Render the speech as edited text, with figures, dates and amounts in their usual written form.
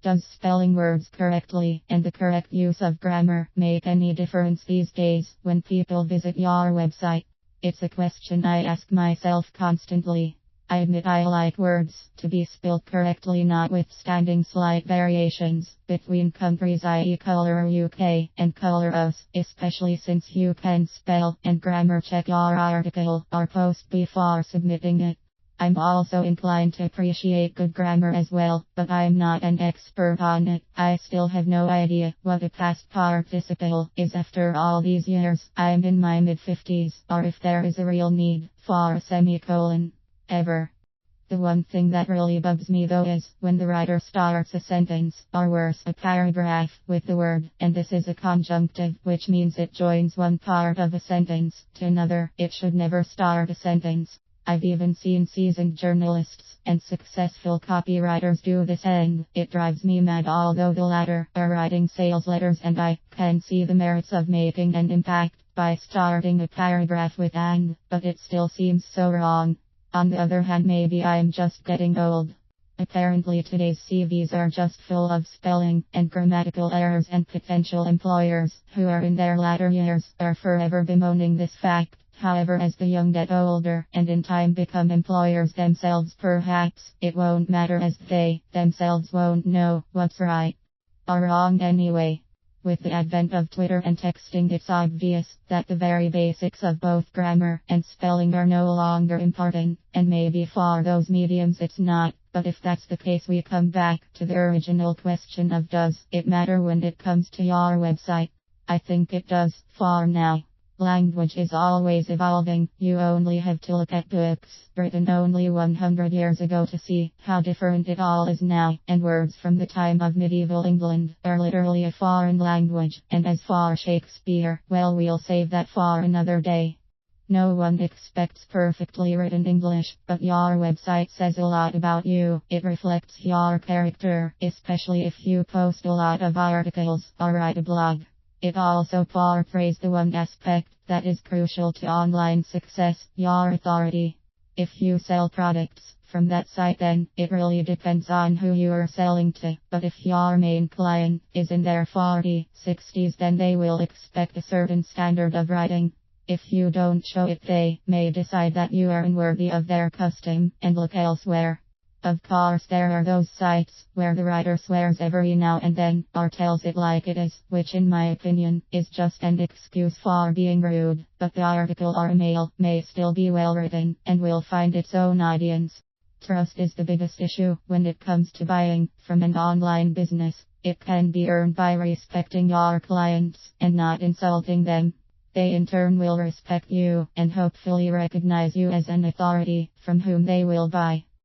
Does spelling words correctly and the correct use of grammar make any difference these days when people visit your website? It's a question I ask myself constantly. I admit I like words to be spelled correctly, notwithstanding slight variations between countries, i.e. color UK and color US, especially since you can spell and grammar check your article or post before submitting it. I'm also inclined to appreciate good grammar as well, but I'm not an expert on it. I still have no idea what a past participle is after all these years. I'm in my mid-50s, or if there is a real need for a semicolon. Ever. The one thing that really bugs me though is when the writer starts a sentence, or worse, a paragraph, with the word, and this is a conjunctive, which means it joins one part of a sentence to another. It should never start a sentence. I've even seen seasoned journalists and successful copywriters do this, and it drives me mad. Although the latter are writing sales letters, and I can see the merits of making an impact by starting a paragraph with "and," but it still seems so wrong. On the other hand, maybe I'm just getting old. Apparently today's CVs are just full of spelling and grammatical errors, and potential employers who are in their latter years are forever bemoaning this fact. However, as the young get older and in time become employers themselves, perhaps it won't matter, as they themselves won't know what's right or wrong anyway. With the advent of Twitter and texting, it's obvious that the very basics of both grammar and spelling are no longer important, and maybe for those mediums it's not. But if that's the case, we come back to the original question of, does it matter when it comes to your website? I think it does, for now. Language is always evolving. You only have to look at books written only 100 years ago to see how different it all is now, and words from the time of medieval England are literally a foreign language. And as for Shakespeare, well, we'll save that for another day. No one expects perfectly written English, but your website says a lot about you. It reflects your character, especially if you post a lot of articles or write a blog. It also portrays the one aspect that is crucial to online success, your authority. If you sell products from that site, then it really depends on who you are selling to. But if your main client is in their 40s, 60s, then they will expect a certain standard of writing. If you don't show it, they may decide that you are unworthy of their custom and look elsewhere. Of course, there are those sites where the writer swears every now and then, or tells it like it is, which in my opinion is just an excuse for being rude. But the article or email may still be well written and will find its own audience. Trust is the biggest issue when it comes to buying from an online business. It can be earned by respecting your clients and not insulting them. They in turn will respect you and hopefully recognize you as an authority from whom they will buy.